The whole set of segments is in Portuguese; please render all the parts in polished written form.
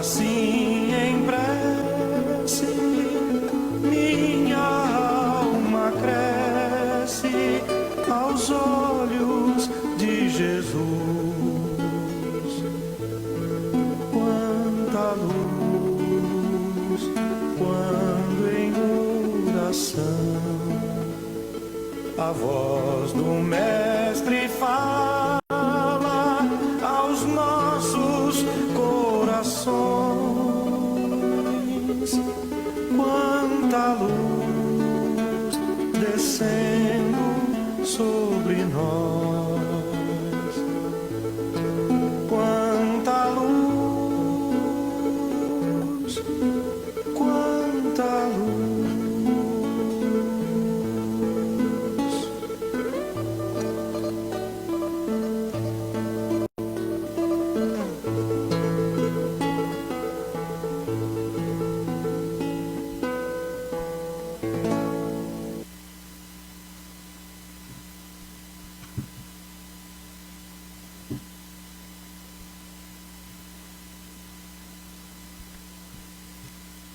Assim em prece, minha alma cresce aos olhos de Jesus. Quanta luz, quando em oração a voz do Mestre fala aos nossos corações. Quanta luz descendo sobre nós. Quanta luz, quanta luz.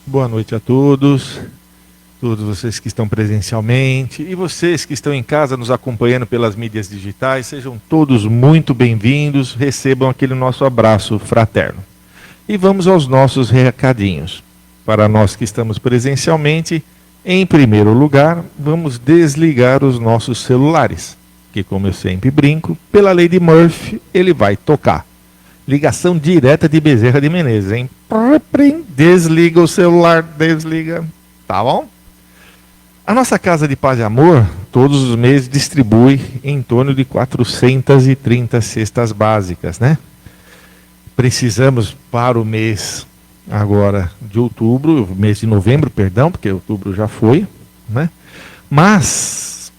Boa noite a todos vocês que estão presencialmente e vocês que estão em casa nos acompanhando pelas mídias digitais, sejam todos muito bem-vindos, recebam aquele nosso abraço fraterno. E vamos aos nossos recadinhos. Para nós que estamos presencialmente, em primeiro lugar, vamos desligar os nossos celulares, que como eu sempre brinco, pela lei de Murphy, ele vai tocar. Ligação direta de Bezerra de Menezes, hein? Desliga o celular, desliga. Tá bom? A nossa Casa de Paz e Amor, todos os meses, distribui em torno de 430 cestas básicas, né? Precisamos para o mês agora de outubro, mês de novembro, perdão, porque outubro já foi, né? Mas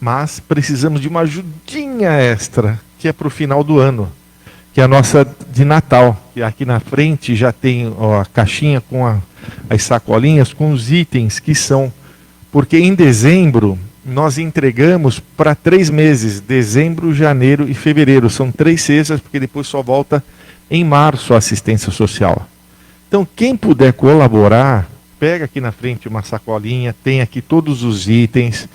precisamos de uma ajudinha extra, que é para o final do ano, que é a nossa de Natal, que aqui na frente já tem a caixinha com as sacolinhas com os itens que são, porque em dezembro nós entregamos para 3 meses, dezembro, janeiro e fevereiro, são 3 cestas, porque depois só volta em março a assistência social. Então quem puder colaborar, pega aqui na frente uma sacolinha, tem aqui todos os itens.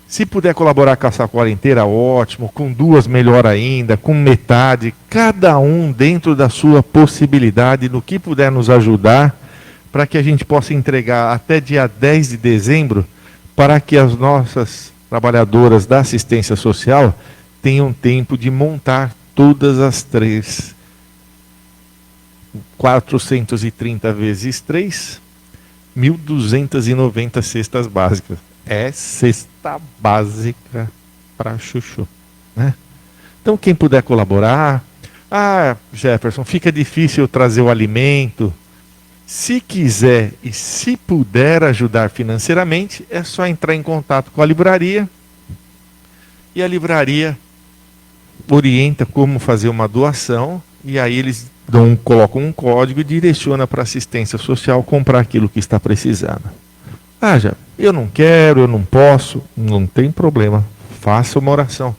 Se puder colaborar com a sacola inteira, ótimo. Com 2, melhor ainda. Com metade. Cada um dentro da sua possibilidade, no que puder nos ajudar, para que a gente possa entregar até dia 10 de dezembro, para que as nossas trabalhadoras da assistência social tenham tempo de montar todas as 430 vezes 3, 1.290 cestas básicas. É cesta básica para chuchu, né? Então quem puder colaborar, Jefferson, fica difícil trazer o alimento. Se quiser e se puder ajudar financeiramente, é só entrar em contato com a livraria e a livraria orienta como fazer uma doação e aí eles colocam um código e direciona para a assistência social comprar aquilo que está precisando. Eu não quero, eu não posso, não tem problema. Faça uma oração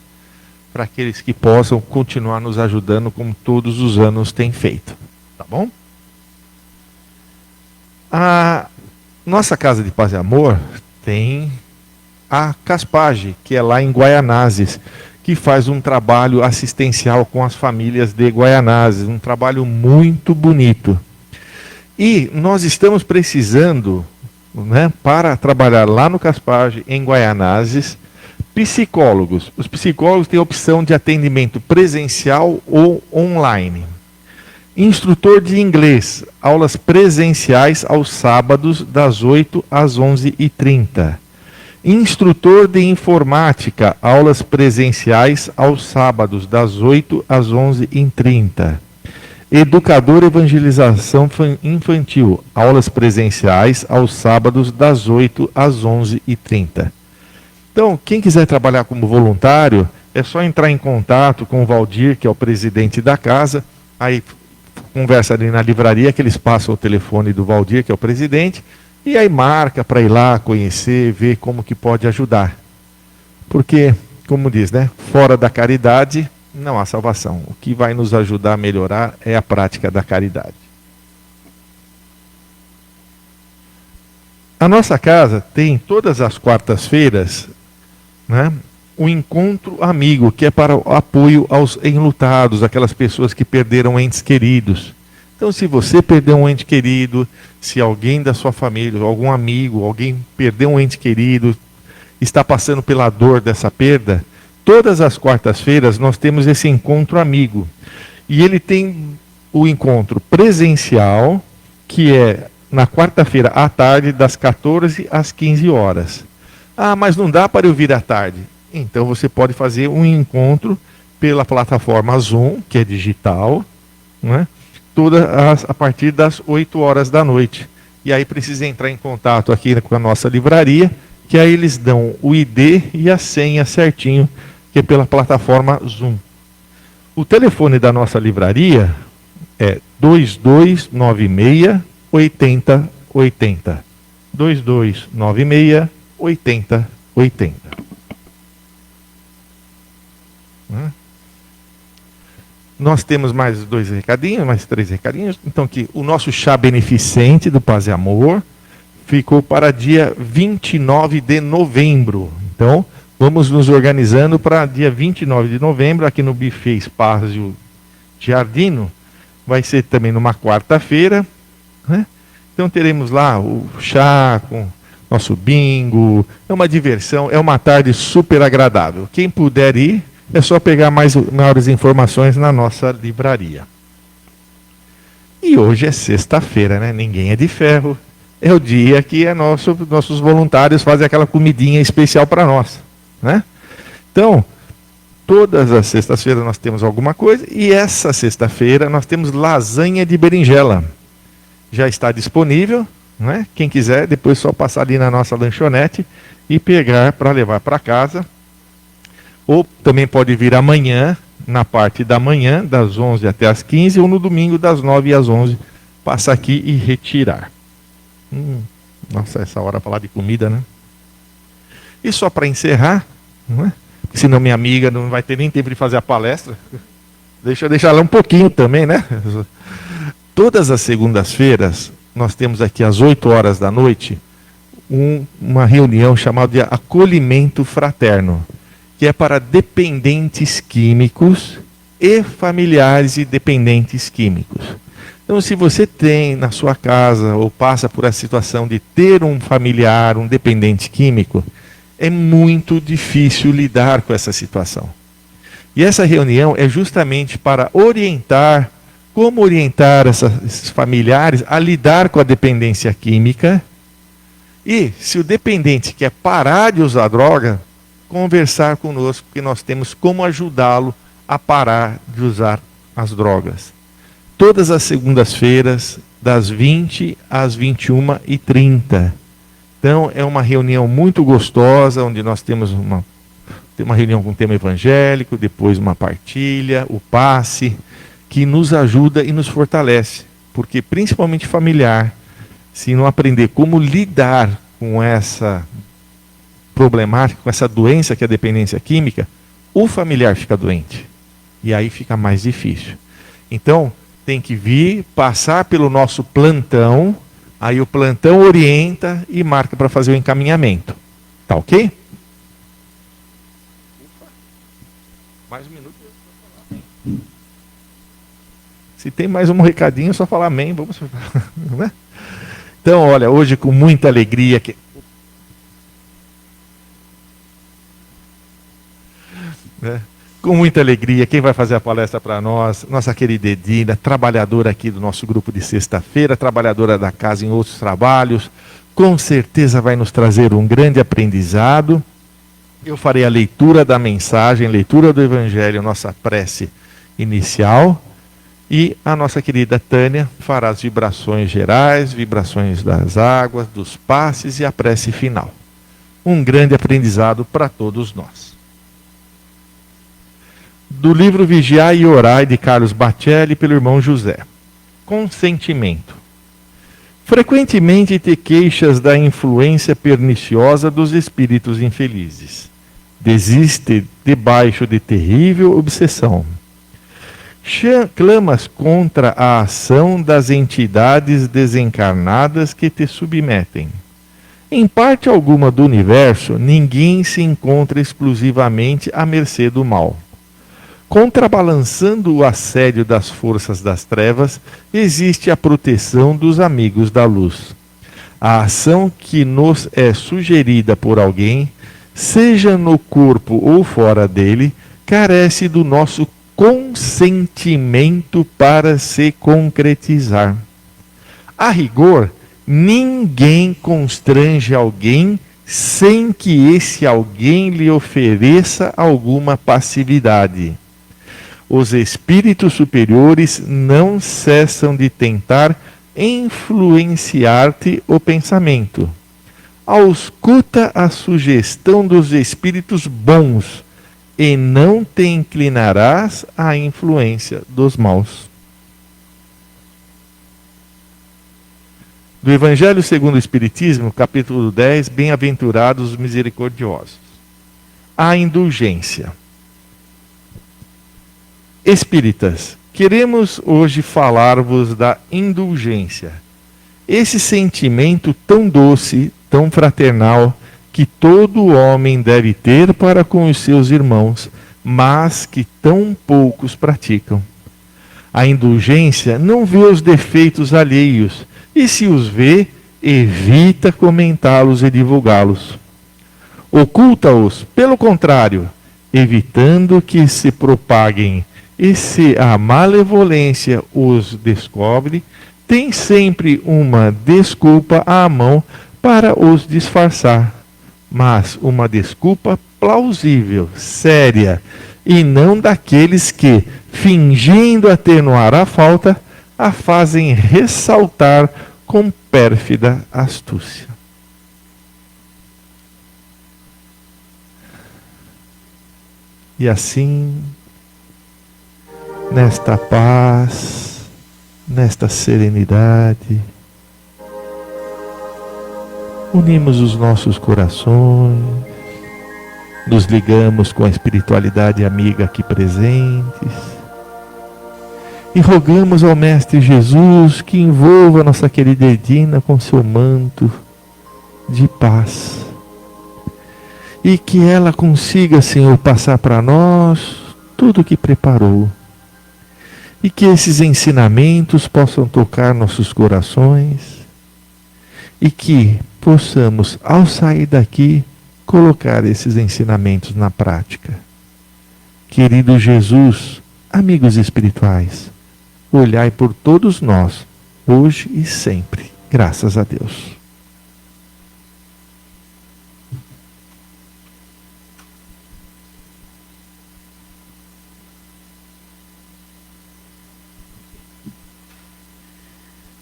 para aqueles que possam continuar nos ajudando como todos os anos têm feito. Tá bom? A nossa Casa de Paz e Amor tem a Caspage, que é lá em Guaianazes, que faz um trabalho assistencial com as famílias de Guaianazes, um trabalho muito bonito. E nós estamos precisando, né, para trabalhar lá no Caspage, em Guaianazes, psicólogos. Os psicólogos têm a opção de atendimento presencial ou online. Instrutor de inglês, aulas presenciais aos sábados, das 8 às 11h30. Instrutor de informática, aulas presenciais aos sábados, das 8 às 11h30. Educador Evangelização Infantil, aulas presenciais aos sábados, das 8 às 11h30. Então, quem quiser trabalhar como voluntário, é só entrar em contato com o Valdir, que é o presidente da casa, aí conversa ali na livraria, que eles passam o telefone do Valdir, que é o presidente, e aí marca para ir lá conhecer, ver como que pode ajudar. Porque, como diz, né, fora da caridade não há salvação. O que vai nos ajudar a melhorar é a prática da caridade. A nossa casa tem todas as quartas-feiras, né, um encontro amigo, que é para o apoio aos enlutados, aquelas pessoas que perderam entes queridos. Então, se você perdeu um ente querido, se alguém da sua família, algum amigo, alguém perdeu um ente querido, está passando pela dor dessa perda, todas as quartas-feiras nós temos esse encontro amigo. E ele tem o encontro presencial, que é na quarta-feira à tarde, das 14 às 15 horas. Ah, mas não dá para eu vir à tarde. Então você pode fazer um encontro pela plataforma Zoom, que é digital, né? A partir das 8 horas da noite. E aí precisa entrar em contato aqui com a nossa livraria, que aí eles dão o ID e a senha certinho, que é pela plataforma Zoom. O telefone da nossa livraria é 2296 8080. 2296 8080. Nós temos mais 2 recadinhos, mais 3 recadinhos. Então, que o nosso chá beneficente do Paz e Amor ficou para dia 29 de novembro. Então, vamos nos organizando para dia 29 de novembro, aqui no Buffet Espaço Giardino. Vai ser também numa quarta-feira, né? Então teremos lá o chá com nosso bingo. É uma diversão, é uma tarde super agradável. Quem puder ir, é só pegar maiores informações na nossa livraria. E hoje é sexta-feira, né? Ninguém é de ferro. É o dia que nossos voluntários fazem aquela comidinha especial para nós, né? Então, todas as sextas-feiras nós temos alguma coisa, e essa sexta-feira nós temos lasanha de berinjela. Já está disponível, né? Quem quiser, depois só passar ali na nossa lanchonete e pegar para levar para casa. Ou também pode vir amanhã, na parte da manhã, das 11 até as 15, ou no domingo, das 9 às 11, passar aqui e retirar. Nossa, essa hora falar de comida, né? E só para encerrar, não é? Senão minha amiga não vai ter nem tempo de fazer a palestra. Deixa eu deixar ela um pouquinho também, né? Todas as segundas-feiras, nós temos aqui às 8 horas da noite, uma reunião chamada de acolhimento fraterno, que é para dependentes químicos e familiares de dependentes químicos. Então, se você tem na sua casa ou passa por essa situação de ter um familiar, um dependente químico, é muito difícil lidar com essa situação. E essa reunião é justamente para orientar, como orientar esses familiares a lidar com a dependência química. E, se o dependente quer parar de usar droga, conversar conosco, porque nós temos como ajudá-lo a parar de usar as drogas. Todas as segundas-feiras, das 20 às 21h30. Então, é uma reunião muito gostosa, onde nós temos uma reunião com tema evangélico, depois uma partilha, o passe, que nos ajuda e nos fortalece. Porque, principalmente familiar, se não aprender como lidar com essa problemática, com essa doença que é a dependência química, o familiar fica doente. E aí fica mais difícil. Então, tem que vir, passar pelo nosso plantão, aí o plantão orienta e marca para fazer o encaminhamento. Tá ok? Mais um minuto. Se tem mais um recadinho, é só falar amém. Vamos. Né? Então, olha, hoje com muita alegria. Com muita alegria, quem vai fazer a palestra para nós, nossa querida Edina, trabalhadora aqui do nosso grupo de sexta-feira, trabalhadora da casa em outros trabalhos, com certeza vai nos trazer um grande aprendizado. Eu farei a leitura da mensagem, leitura do Evangelho, nossa prece inicial, e a nossa querida Tânia fará as vibrações gerais, vibrações das águas, dos passes e a prece final. Um grande aprendizado para todos nós. Do livro Vigiai e Orai, de Carlos Bacelli, pelo irmão José. Consentimento. Frequentemente te queixas da influência perniciosa dos espíritos infelizes. Desiste debaixo de terrível obsessão. Clamas contra a ação das entidades desencarnadas que te submetem. Em parte alguma do universo, ninguém se encontra exclusivamente à mercê do mal. Contrabalançando o assédio das forças das trevas, existe a proteção dos amigos da luz. A ação que nos é sugerida por alguém, seja no corpo ou fora dele, carece do nosso consentimento para se concretizar. A rigor, ninguém constrange alguém sem que esse alguém lhe ofereça alguma passividade. Os espíritos superiores não cessam de tentar influenciar-te o pensamento. Ausculta a sugestão dos espíritos bons e não te inclinarás à influência dos maus. Do Evangelho segundo o Espiritismo, capítulo 10, Bem-aventurados os misericordiosos. A indulgência. Espíritas, queremos hoje falar-vos da indulgência. Esse sentimento tão doce, tão fraternal, que todo homem deve ter para com os seus irmãos, mas que tão poucos praticam. A indulgência não vê os defeitos alheios, e se os vê, evita comentá-los e divulgá-los. Oculta-os, pelo contrário, evitando que se propaguem, e se a malevolência os descobre, tem sempre uma desculpa à mão para os disfarçar, mas uma desculpa plausível, séria, e não daqueles que, fingindo atenuar a falta, a fazem ressaltar com pérfida astúcia. E assim, nesta paz, nesta serenidade, unimos os nossos corações, nos ligamos com a espiritualidade amiga aqui presentes e rogamos ao Mestre Jesus que envolva nossa querida Edina com seu manto de paz e que ela consiga, Senhor, passar para nós tudo o que preparou. E que esses ensinamentos possam tocar nossos corações e que possamos, ao sair daqui, colocar esses ensinamentos na prática. Querido Jesus, amigos espirituais, olhai por todos nós, hoje e sempre. Graças a Deus.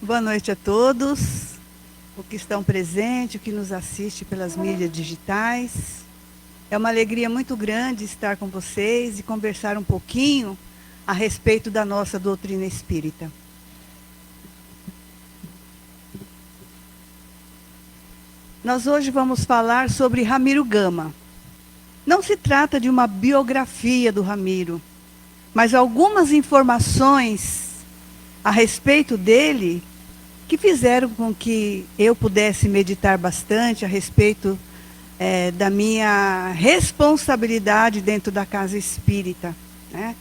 Boa noite a todos, o que estão presentes, o que nos assiste pelas mídias digitais. É uma alegria muito grande estar com vocês e conversar um pouquinho a respeito da nossa doutrina espírita. Nós hoje vamos falar sobre Ramiro Gama. Não se trata de uma biografia do Ramiro, mas algumas informações a respeito dele que fizeram com que eu pudesse meditar bastante a respeito da minha responsabilidade dentro da casa espírita, né?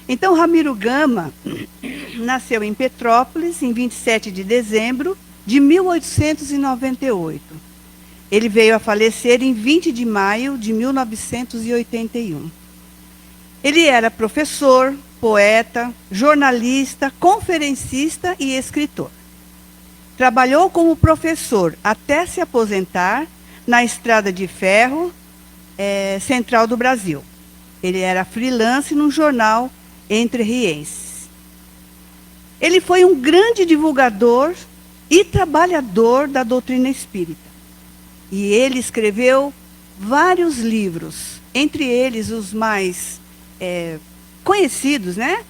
Então, Ramiro Gama nasceu em Petrópolis em 27 de dezembro de 1898. Ele veio a falecer em 20 de maio de 1981. Ele era professor, poeta, jornalista, conferencista e escritor. Trabalhou como professor até se aposentar na Estrada de Ferro Central do Brasil. Ele era freelance num jornal entrerriense. Ele foi um grande divulgador e trabalhador da doutrina espírita. E ele escreveu vários livros, entre eles os mais conhecidos, né?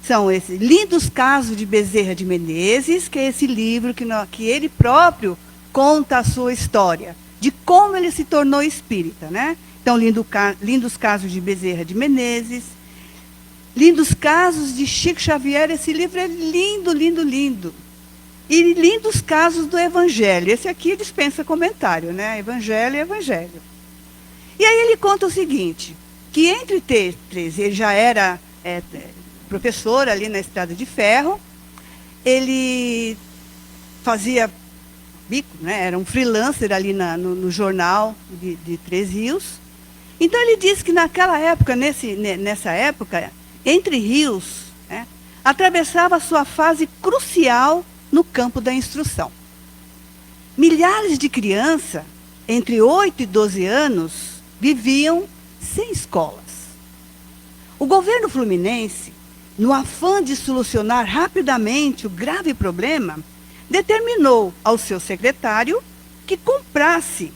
São esses Lindos Casos de Bezerra de Menezes, que é esse livro que ele próprio conta a sua história, de como ele se tornou espírita, né? Então, Lindos Casos de Bezerra de Menezes, Lindos Casos de Chico Xavier, esse livro é lindo, lindo, lindo. e lindos casos do Evangelho. Esse aqui dispensa comentário, né? Evangelho é Evangelho. E aí ele conta o seguinte, que entre três, ele já era professor ali na Estrada de Ferro, ele fazia bico, né? Era um freelancer ali no jornal de Três Rios. Então ele disse que naquela época, nessa época, Entre Rios, né, atravessava a sua fase crucial no campo da instrução. Milhares de crianças, entre 8 e 12 anos, viviam sem escolas. O governo fluminense, no afã de solucionar rapidamente o grave problema, determinou ao seu secretário que comprasse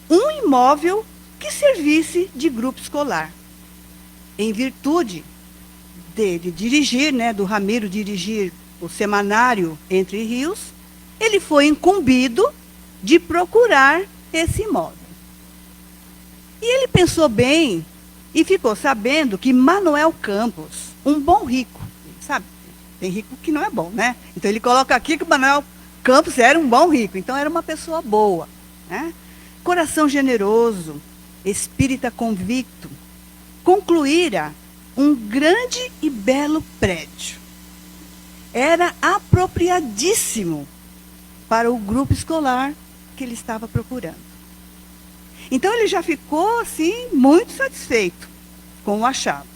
um imóvel que servisse de grupo escolar. Em virtude dele dirigir, né, do Ramiro dirigir o semanário Entre Rios, ele foi incumbido de procurar esse imóvel. E ele pensou bem e ficou sabendo que Manuel Campos, um bom rico, sabe? Tem rico que não é bom, né? Então ele coloca aqui que Manuel Campos era um bom rico, então era uma pessoa boa, né? Coração generoso, espírita convicto, concluíra um grande e belo prédio. Era apropriadíssimo para o grupo escolar que ele estava procurando. Então ele já ficou assim muito satisfeito com o achado.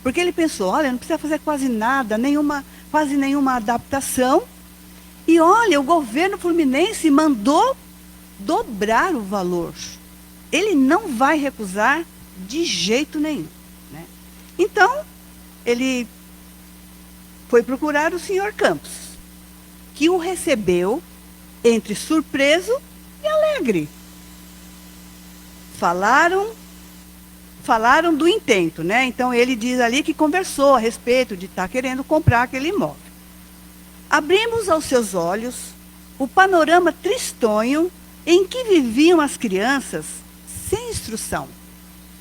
Porque ele pensou, olha, não precisa fazer quase nada, quase nenhuma adaptação. E olha, o governo fluminense mandou dobrar o valor. Ele não vai recusar de jeito nenhum, né? Então, ele foi procurar o senhor Campos, que o recebeu entre surpreso e alegre. Falaram do intento, né? Então ele diz ali que conversou a respeito de estar querendo comprar aquele imóvel. Abrimos aos seus olhos o panorama tristonho em que viviam as crianças sem instrução,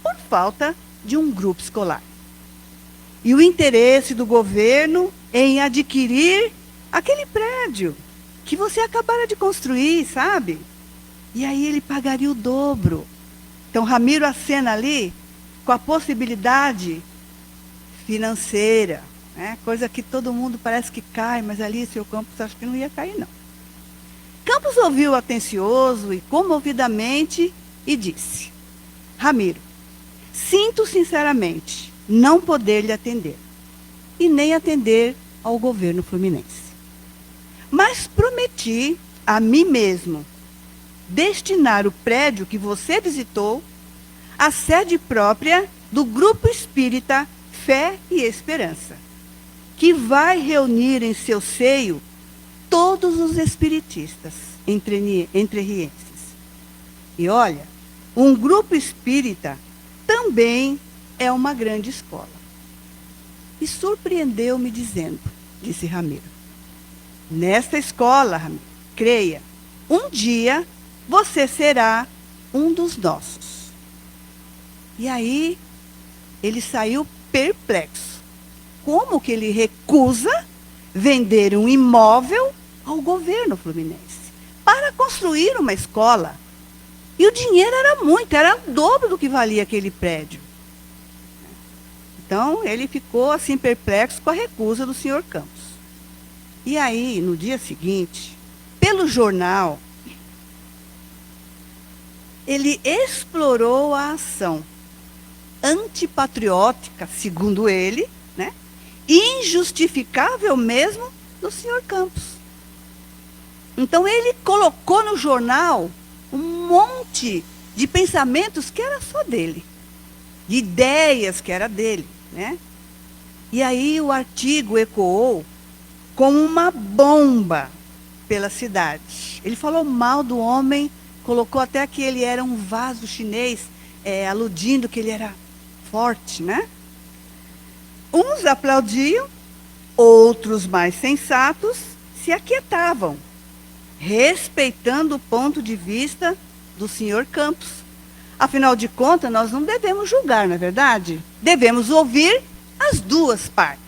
por falta de um grupo escolar. E o interesse do governo em adquirir aquele prédio que você acabara de construir, sabe? E aí ele pagaria o dobro. Então Ramiro acena ali com a possibilidade financeira, né? Coisa que todo mundo parece que cai, mas ali seu Campos acho que não ia cair, não. Campos ouviu atencioso e comovidamente e disse: Ramiro, sinto sinceramente não poder lhe atender, e nem atender ao governo fluminense. Mas prometi a mim mesmo destinar o prédio que você visitou à sede própria do Grupo Espírita Fé e Esperança, que vai reunir em seu seio todos os espiritistas entrerrienses. E olha, um grupo espírita também é uma grande escola. E surpreendeu-me dizendo, disse Ramiro, nesta escola, Ramiro, creia, um dia você será um dos nossos. E aí, ele saiu perplexo. Como que ele recusa vender um imóvel ao governo fluminense para construir uma escola? E o dinheiro era muito, era o dobro do que valia aquele prédio. Então, ele ficou assim perplexo com a recusa do senhor Campos. E aí, no dia seguinte, pelo jornal, ele explorou a ação antipatriótica, segundo ele, né, injustificável mesmo, do senhor Campos. Então, ele colocou no jornal um monte de pensamentos que era só dele, de ideias que era dele, né? E aí o artigo ecoou como uma bomba pela cidade. Ele falou mal do homem, colocou até que ele era um vaso chinês, aludindo que ele era forte, né? Uns aplaudiam, outros mais sensatos se aquietavam, respeitando o ponto de vista do senhor Campos. Afinal de contas, nós não devemos julgar, não é verdade? Devemos ouvir as duas partes.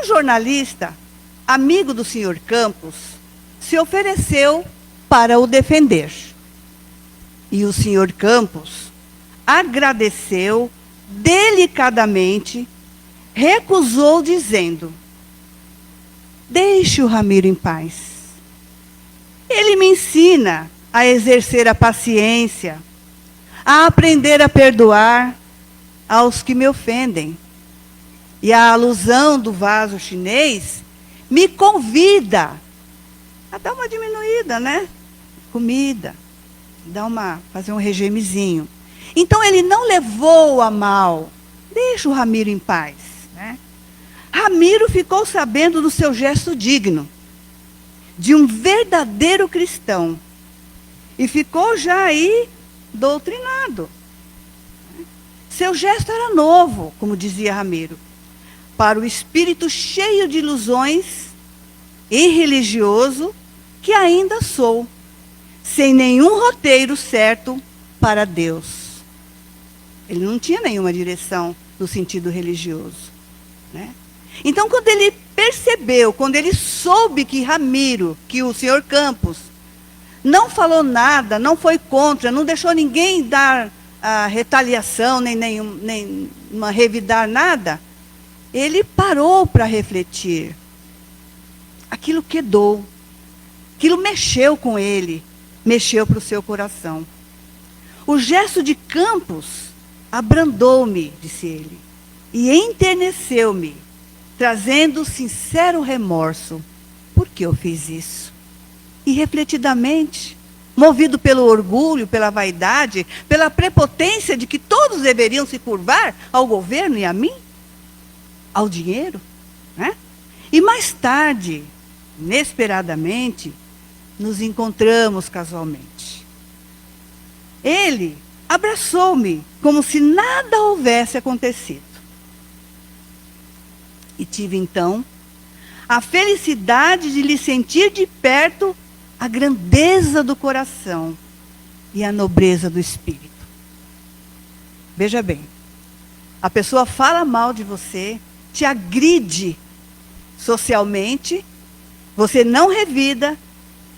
O jornalista amigo do Sr. Campos, se ofereceu para o defender. E o Sr. Campos agradeceu delicadamente, recusou dizendo: deixe o Ramiro em paz. Ele me ensina a exercer a paciência, a aprender a perdoar aos que me ofendem. E a alusão do vaso chinês me convida a dar uma diminuída, né? Comida, fazer um regimezinho. Então ele não levou a mal. Deixa o Ramiro em paz, né? Ramiro ficou sabendo do seu gesto digno, de um verdadeiro cristão, e ficou já aí doutrinado. Seu gesto era novo, como dizia Ramiro, para o espírito cheio de ilusões e religioso que ainda sou, sem nenhum roteiro certo para Deus. Ele não tinha nenhuma direção no sentido religioso, né? Então, quando ele percebeu, quando ele soube que Ramiro, que o Sr. Campos, não falou nada, não foi contra, não deixou ninguém dar a retaliação, nem uma revidar nada, ele parou para refletir. Aquilo quedou, aquilo mexeu com ele, mexeu para o seu coração. O gesto de Campos abrandou-me, disse ele, e enterneceu-me, trazendo sincero remorso. Por que eu fiz isso? E refletidamente, movido pelo orgulho, pela vaidade, pela prepotência de que todos deveriam se curvar ao governo e a mim, ao dinheiro, né? E mais tarde, inesperadamente, nos encontramos casualmente. Ele abraçou-me como se nada houvesse acontecido. E tive então a felicidade de lhe sentir de perto a grandeza do coração e a nobreza do espírito. Veja bem, a pessoa fala mal de você, te agride socialmente, você não revida,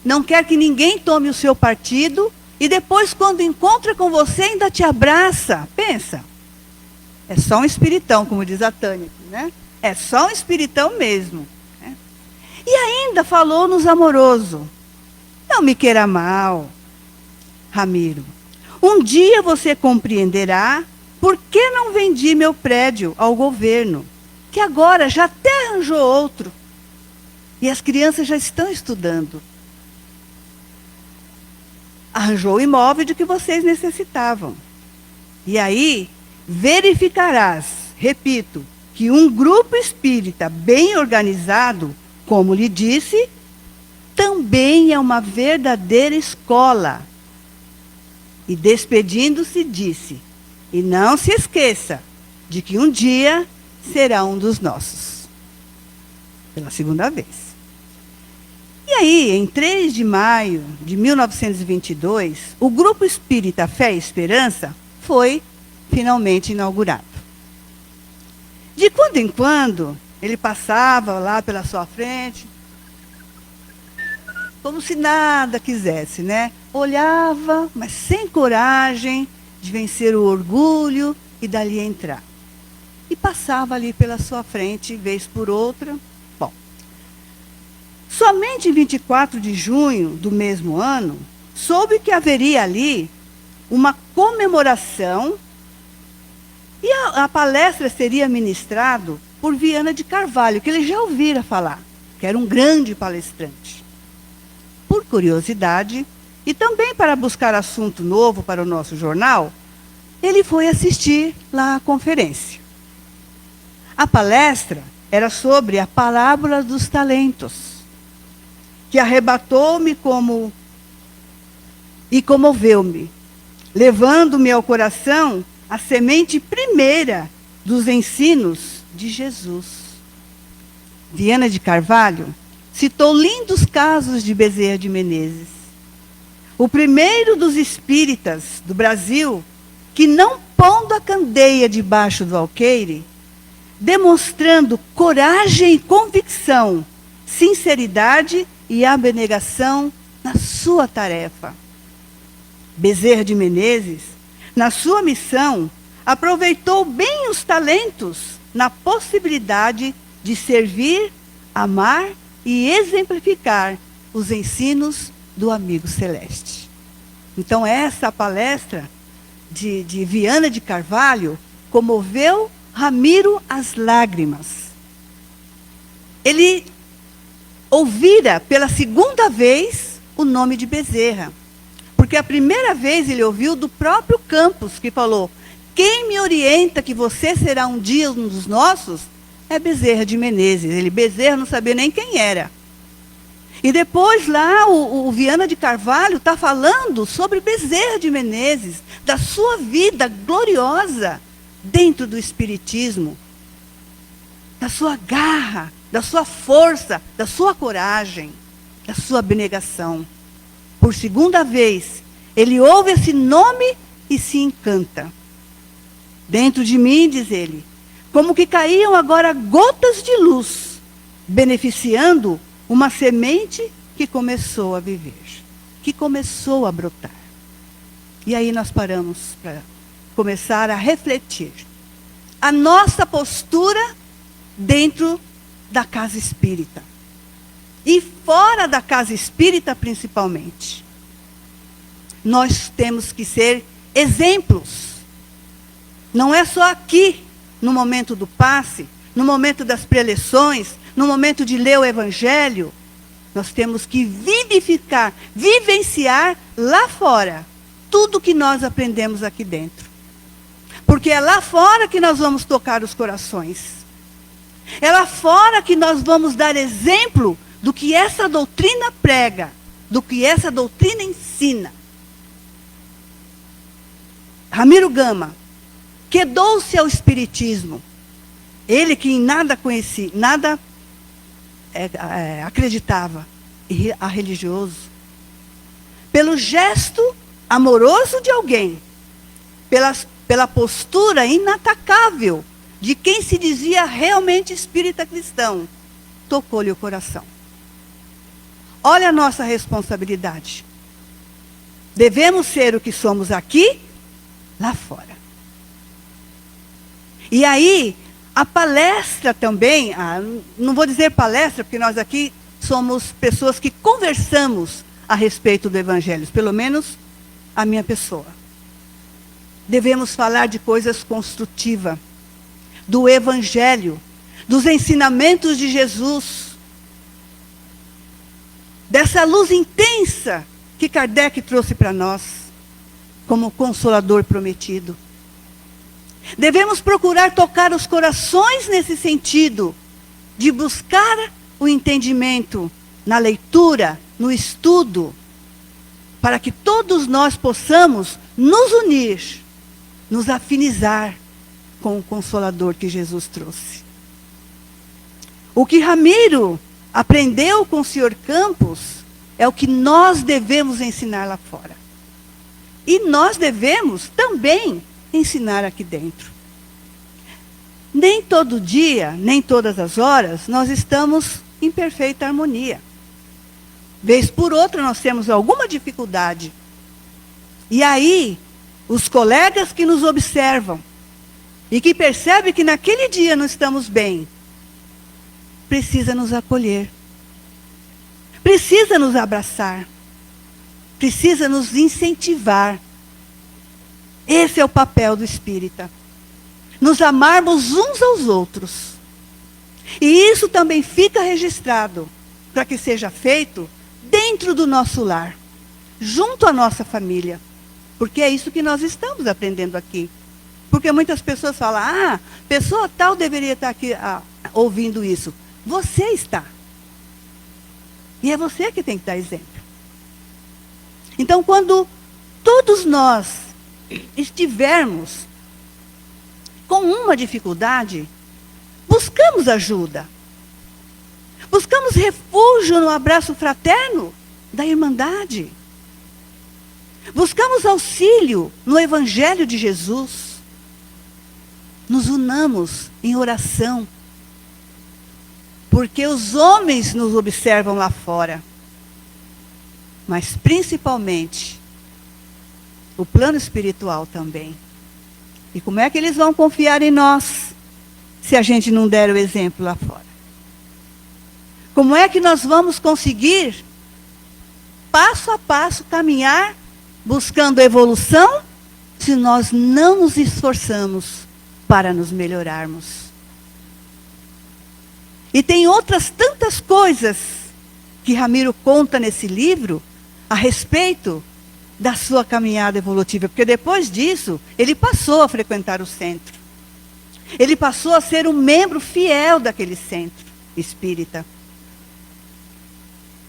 não quer que ninguém tome o seu partido, e depois, quando encontra com você, ainda te abraça. Pensa, é só um espiritão, como diz a Tânia aqui, né? É só um espiritão mesmo, né? E ainda falou-nos amoroso: não me queira mal, Ramiro. Um dia você compreenderá por que não vendi meu prédio ao governo, que agora já até arranjou outro. E as crianças já estão estudando. Arranjou o imóvel de que vocês necessitavam. E aí, verificarás, repito, que um grupo espírita bem organizado, como lhe disse, também é uma verdadeira escola. E despedindo-se, disse: e não se esqueça de que um dia será um dos nossos. Pela segunda vez. E aí, em 3 de maio de 1922, o Grupo Espírita Fé e Esperança foi finalmente inaugurado. De quando em quando, ele passava lá pela sua frente, como se nada quisesse, né? Olhava, mas sem coragem de vencer o orgulho e dali entrar. E passava ali pela sua frente, vez por outra. Bom, somente em 24 de junho do mesmo ano, soube que haveria ali uma comemoração e a palestra seria ministrada por Viana de Carvalho, que ele já ouvira falar, que era um grande palestrante. Por curiosidade, e também para buscar assunto novo para o nosso jornal, ele foi assistir lá à conferência. A palestra era sobre a parábola dos talentos, que arrebatou-me e comoveu-me, levando-me ao coração a semente primeira dos ensinos de Jesus. Viana de Carvalho citou lindos casos de Bezerra de Menezes, o primeiro dos espíritas do Brasil que, não pondo a candeia debaixo do alqueire, demonstrando coragem e convicção, sinceridade e abnegação na sua tarefa. Bezerra de Menezes, na sua missão, aproveitou bem os talentos na possibilidade de servir, amar e exemplificar os ensinos do amigo celeste. Então, essa palestra de Viana de Carvalho comoveu Ramiro às lágrimas. Ele ouvira pela segunda vez o nome de Bezerra. Porque a primeira vez ele ouviu do próprio Campos, que falou: quem me orienta que você será um dia um dos nossos é Bezerra de Menezes. Ele, Bezerra, não sabia nem quem era. E depois lá o Viana de Carvalho está falando sobre Bezerra de Menezes, da sua vida gloriosa dentro do Espiritismo, da sua garra, da sua força, da sua coragem, da sua abnegação. Por segunda vez, ele ouve esse nome e se encanta. Dentro de mim, diz ele, como que caíam agora gotas de luz, beneficiando uma semente que começou a viver, que começou a brotar. E aí nós paramos para começar a refletir. A nossa postura dentro da casa espírita. E fora da casa espírita, principalmente. Nós temos que ser exemplos. Não é só aqui, no momento do passe, no momento das preleções, no momento de ler o Evangelho. Nós temos que vivificar, vivenciar lá fora tudo que nós aprendemos aqui dentro. Porque é lá fora que nós vamos tocar os corações. É lá fora que nós vamos dar exemplo do que essa doutrina prega, do que essa doutrina ensina. Ramiro Gama quedou-se ao Espiritismo. Ele que em nada conhecia, nada acreditava, a religioso. Pelo gesto amoroso de alguém, pela postura inatacável de quem se dizia realmente espírita cristão, tocou-lhe o coração. Olha a nossa responsabilidade. Devemos ser o que somos aqui, lá fora. E aí, a palestra também, não vou dizer palestra, porque nós aqui somos pessoas que conversamos a respeito do Evangelho, pelo menos a minha pessoa. Devemos falar de coisas construtivas, do Evangelho, dos ensinamentos de Jesus, dessa luz intensa que Kardec trouxe para nós, como Consolador prometido. Devemos procurar tocar os corações nesse sentido, de buscar o entendimento na leitura, no estudo, para que todos nós possamos nos unir, nos afinizar com o Consolador que Jesus trouxe. O que Ramiro aprendeu com o Sr. Campos é o que nós devemos ensinar lá fora. E nós devemos também ensinar aqui dentro. Nem todo dia, nem todas as horas, nós estamos em perfeita harmonia. Vez por outra, nós temos alguma dificuldade. E aí, os colegas que nos observam e que percebem que naquele dia não estamos bem, precisa nos acolher. Precisa nos abraçar. Precisa nos incentivar. Esse é o papel do espírita. Nos amarmos uns aos outros. E isso também fica registrado, para que seja feito dentro do nosso lar, junto à nossa família. Porque é isso que nós estamos aprendendo aqui. Porque muitas pessoas falam, pessoa tal deveria estar aqui ouvindo isso. Você está. E é você que tem que dar exemplo. Então, quando todos nós estivermos com uma dificuldade, buscamos ajuda. Buscamos refúgio no abraço fraterno da irmandade. Buscamos auxílio no Evangelho de Jesus. Nos unamos em oração. porque os homens nos observam lá fora, mas principalmente o plano espiritual também. E como é que eles vão confiar em nós se a gente não der o exemplo lá fora? Como é que nós vamos conseguir, passo a passo, caminhar buscando evolução, se nós não nos esforçamos para nos melhorarmos? E tem outras tantas coisas que Ramiro conta nesse livro a respeito da sua caminhada evolutiva, porque depois disso, ele passou a frequentar o centro. Ele passou a ser um membro fiel daquele centro espírita.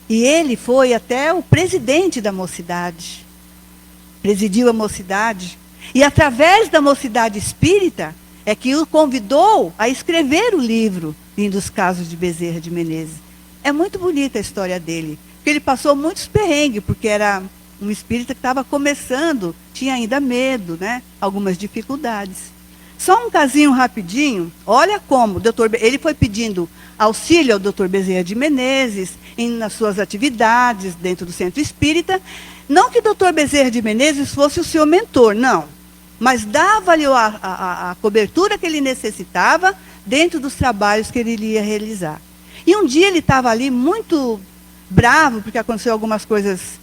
E ele foi até o presidente da mocidade. Presidiu a mocidade. E através da mocidade espírita, é que o convidou a escrever o livro dos Casos de Bezerra de Menezes. É muito bonita a história dele. Porque ele passou muitos perrengues, porque era um espírita que estava começando, tinha ainda medo, né? Algumas dificuldades. Só um casinho rapidinho. Olha como ele foi pedindo auxílio ao Dr. Bezerra de Menezes nas suas atividades dentro do centro espírita. Não que o Dr. Bezerra de Menezes fosse o seu mentor, não. Mas dava-lhe a cobertura que ele necessitava dentro dos trabalhos que ele iria realizar. E um dia ele estava ali muito bravo, porque aconteceu algumas coisas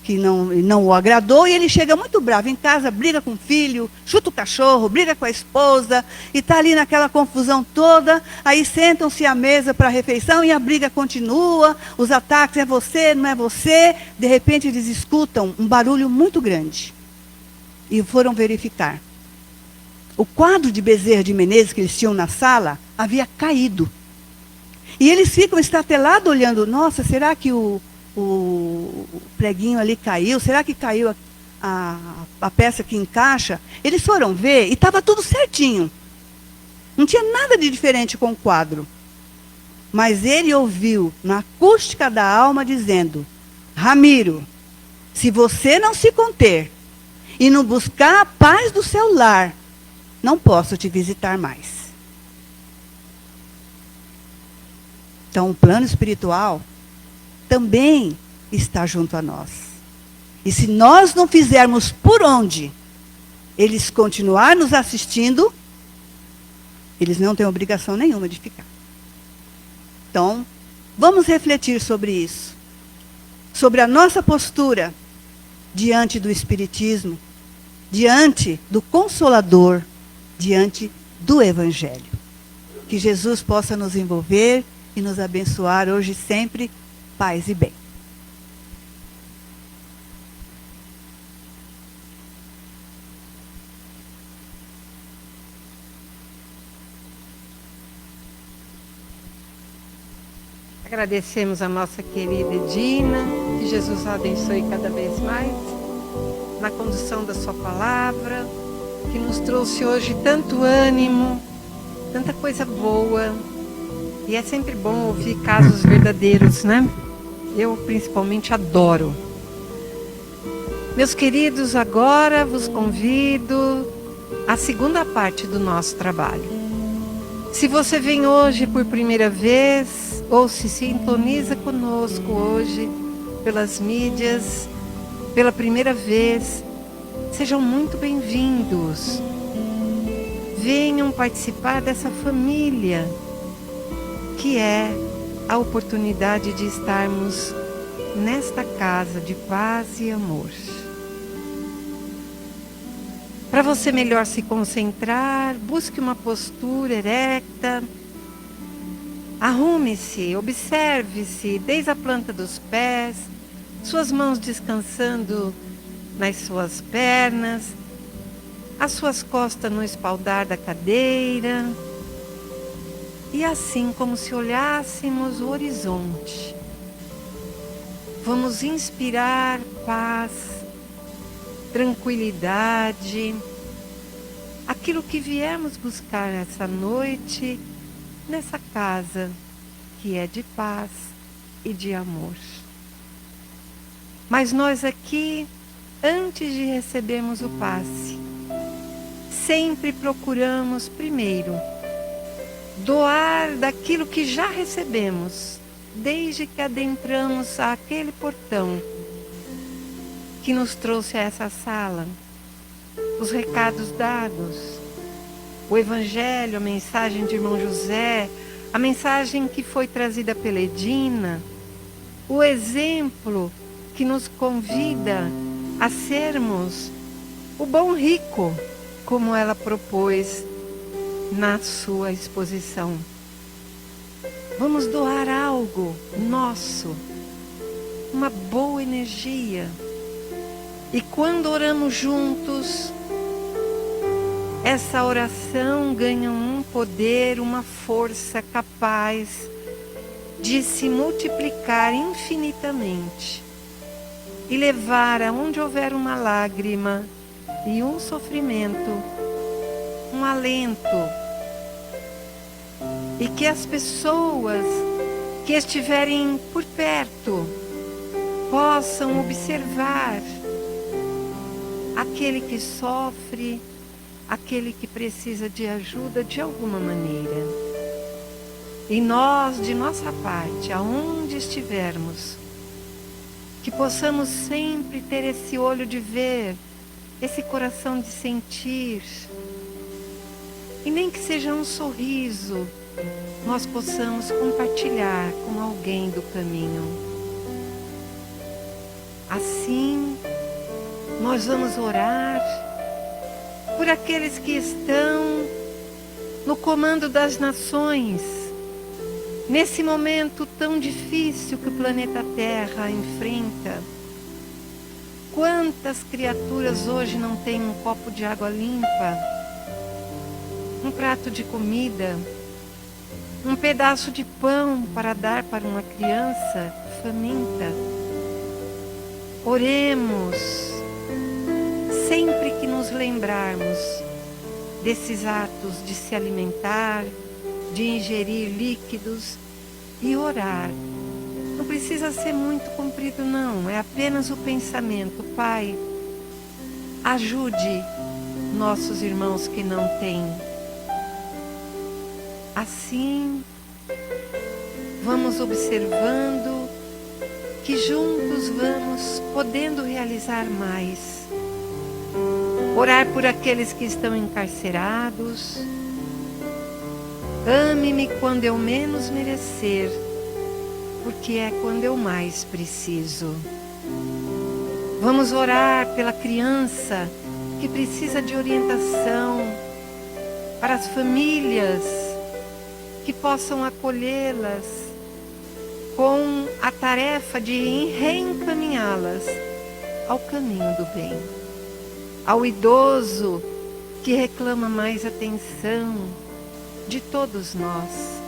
que não o agradou, e ele chega muito bravo em casa, briga com o filho, chuta o cachorro, briga com a esposa, e está ali naquela confusão toda. Aí sentam-se à mesa para a refeição e a briga continua, os ataques, é você, não é você. De repente eles escutam um barulho muito grande e foram verificar. O quadro de Bezerra de Menezes que eles tinham na sala havia caído. E eles ficam estatelados olhando, nossa, será que o preguinho ali caiu? Será que caiu a peça que encaixa? Eles foram ver e estava tudo certinho. Não tinha nada de diferente com o quadro. Mas ele ouviu na acústica da alma dizendo: Ramiro, se você não se conter e não buscar a paz do seu lar, não posso te visitar mais. Então, o plano espiritual também está junto a nós. E se nós não fizermos por onde eles continuar nos assistindo, eles não têm obrigação nenhuma de ficar. Então, vamos refletir sobre isso. Sobre a nossa postura diante do Espiritismo, diante do Consolador, diante do Evangelho. Que Jesus possa nos envolver e nos abençoar hoje e sempre, paz e bem. Agradecemos a nossa querida Edina, que Jesus a abençoe cada vez mais na condução da sua palavra, que nos trouxe hoje tanto ânimo, tanta coisa boa. E é sempre bom ouvir casos verdadeiros, né? Eu, principalmente, adoro. Meus queridos, agora vos convido à segunda parte do nosso trabalho. Se você vem hoje por primeira vez, ou se sintoniza conosco hoje pelas mídias, pela primeira vez, sejam muito bem-vindos. Venham participar dessa família, que é a oportunidade de estarmos nesta casa de paz e amor. Para você melhor se concentrar, busque uma postura erecta, arrume-se, observe-se desde a planta dos pés, suas mãos descansando nas suas pernas, as suas costas no espaldar da cadeira. E assim, como se olhássemos o horizonte, vamos inspirar paz, tranquilidade, aquilo que viemos buscar essa noite, nessa casa que é de paz e de amor. Mas nós aqui, antes de recebermos o passe, sempre procuramos primeiro doar daquilo que já recebemos, desde que adentramos aquele portão que nos trouxe a essa sala, os recados dados, o Evangelho, a mensagem de irmão José, a mensagem que foi trazida pela Edina, o exemplo que nos convida a sermos o bom rico, como ela propôs na sua exposição. Vamos doar algo nosso, uma boa energia. E quando oramos juntos, essa oração ganha um poder, uma força capaz de se multiplicar infinitamente e levar aonde houver uma lágrima e um sofrimento, um alento, e que as pessoas que estiverem por perto possam observar aquele que sofre, aquele que precisa de ajuda de alguma maneira. E nós, de nossa parte, aonde estivermos, que possamos sempre ter esse olho de ver, esse coração de sentir, e nem que seja um sorriso, nós possamos compartilhar com alguém do caminho. Assim, nós vamos orar por aqueles que estão no comando das nações, nesse momento tão difícil que o planeta Terra enfrenta. Quantas criaturas hoje não têm um copo de água limpa, um prato de comida, um pedaço de pão para dar para uma criança faminta? Oremos sempre que nos lembrarmos desses atos de se alimentar, de ingerir líquidos e orar. Não precisa ser muito comprido, não. É apenas o pensamento. Pai, ajude nossos irmãos que não têm. Assim, vamos observando que juntos vamos podendo realizar mais. Orar por aqueles que estão encarcerados. Ame-me quando eu menos merecer, porque é quando eu mais preciso. Vamos orar pela criança que precisa de orientação, para as famílias que possam acolhê-las com a tarefa de reencaminhá-las ao caminho do bem. Ao idoso que reclama mais atenção de todos nós.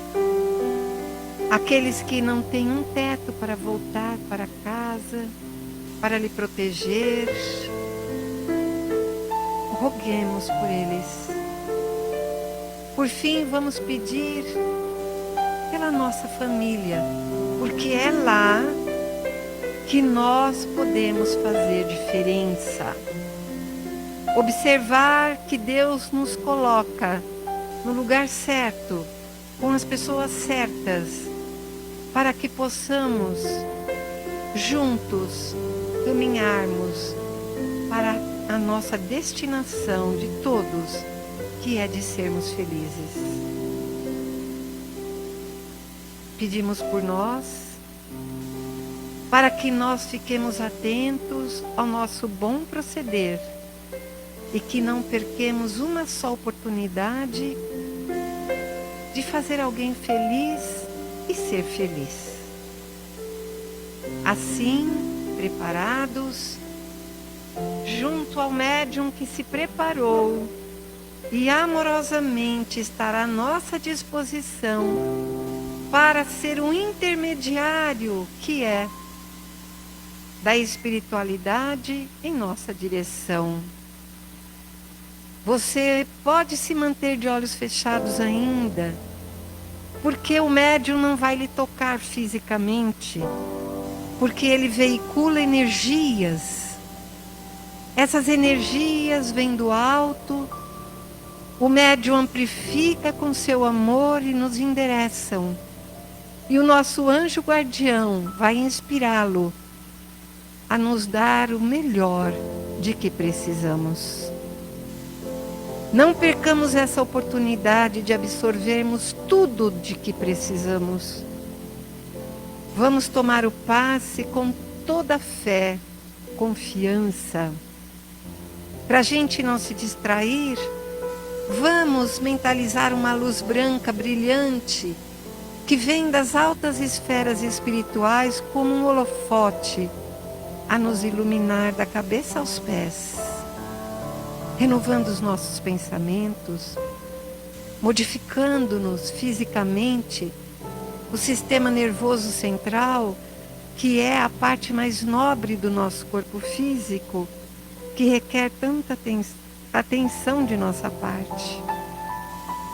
Aqueles que não têm um teto para voltar para casa, para lhe proteger, roguemos por eles. Por fim, vamos pedir pela nossa família, porque é lá que nós podemos fazer diferença. Observar que Deus nos coloca no lugar certo, com as pessoas certas, para que possamos juntos caminharmos para a nossa destinação de todos, que é de sermos felizes. Pedimos por nós, para que nós fiquemos atentos ao nosso bom proceder e que não perquemos uma só oportunidade de fazer alguém feliz e ser feliz. Assim, preparados, junto ao médium que se preparou e amorosamente estará à nossa disposição para ser um intermediário que é da espiritualidade em nossa direção. Você pode se manter de olhos fechados ainda, porque o médium não vai lhe tocar fisicamente, porque ele veicula energias. Essas energias vêm do alto O médium amplifica com seu amor e nos endereçam. E o nosso anjo guardião vai inspirá-lo a nos dar o melhor de que precisamos. Não percamos essa oportunidade de absorvermos tudo de que precisamos. Vamos tomar o passe com toda a fé, confiança. Para a gente não se distrair, vamos mentalizar uma luz branca brilhante que vem das altas esferas espirituais como um holofote a nos iluminar da cabeça aos pés, renovando os nossos pensamentos, modificando-nos fisicamente, o sistema nervoso central, que é a parte mais nobre do nosso corpo físico, que requer tanta atenção de nossa parte.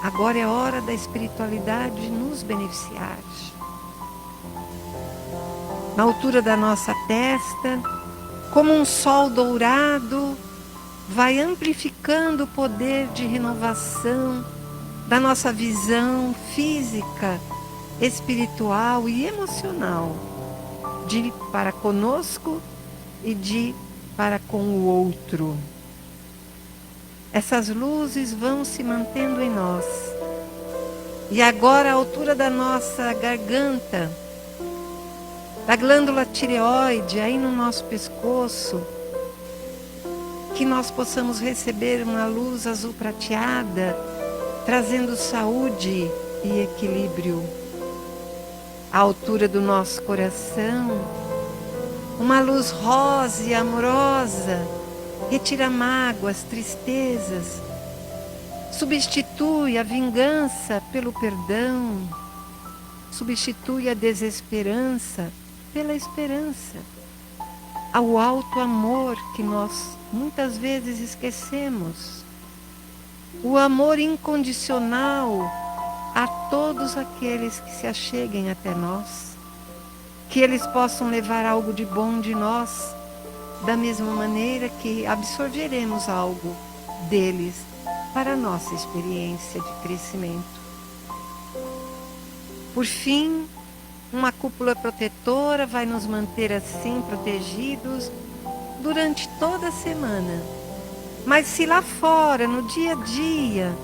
Agora é hora da espiritualidade nos beneficiar. Na altura da nossa testa, como um sol dourado, vai amplificando o poder de renovação da nossa visão física, espiritual e emocional, de para conosco e de para com o outro. Essas luzes vão se mantendo em nós. E agora, à altura da nossa garganta, da glândula tireoide, aí no nosso pescoço, que nós possamos receber uma luz azul prateada, trazendo saúde e equilíbrio. À altura do nosso coração, uma luz rosa e amorosa, retira mágoas, tristezas, substitui a vingança pelo perdão, substitui a desesperança pela esperança, ao alto amor que nós muitas vezes esquecemos, o amor incondicional a todos aqueles que se acheguem até nós, que eles possam levar algo de bom de nós, da mesma maneira que absorveremos algo deles para a nossa experiência de crescimento. Por fim, uma cúpula protetora vai nos manter assim protegidos durante toda a semana. Mas se lá fora, no dia a dia,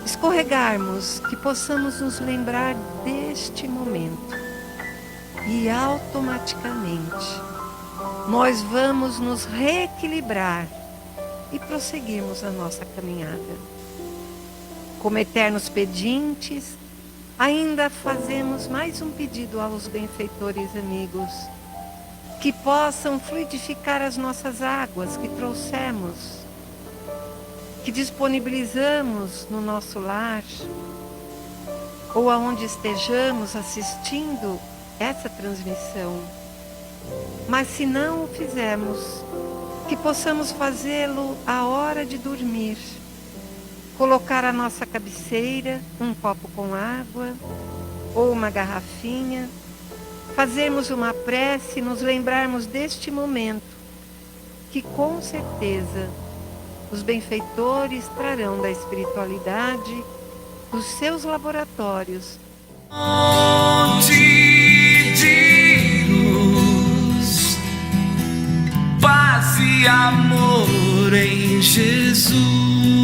escorregarmos, que possamos nos lembrar deste momento. E automaticamente nós vamos nos reequilibrar e prosseguirmos a nossa caminhada. Como eternos pedintes, ainda fazemos mais um pedido aos benfeitores amigos, que possam fluidificar as nossas águas que trouxemos, que disponibilizamos no nosso lar, ou aonde estejamos assistindo essa transmissão. Mas se não o fizermos, que possamos fazê-lo à hora de dormir. Colocar à nossa cabeceira um copo com água ou uma garrafinha, fazermos uma prece e nos lembrarmos deste momento, que com certeza os benfeitores trarão da espiritualidade dos seus laboratórios. Fonte de luz, paz e amor em Jesus.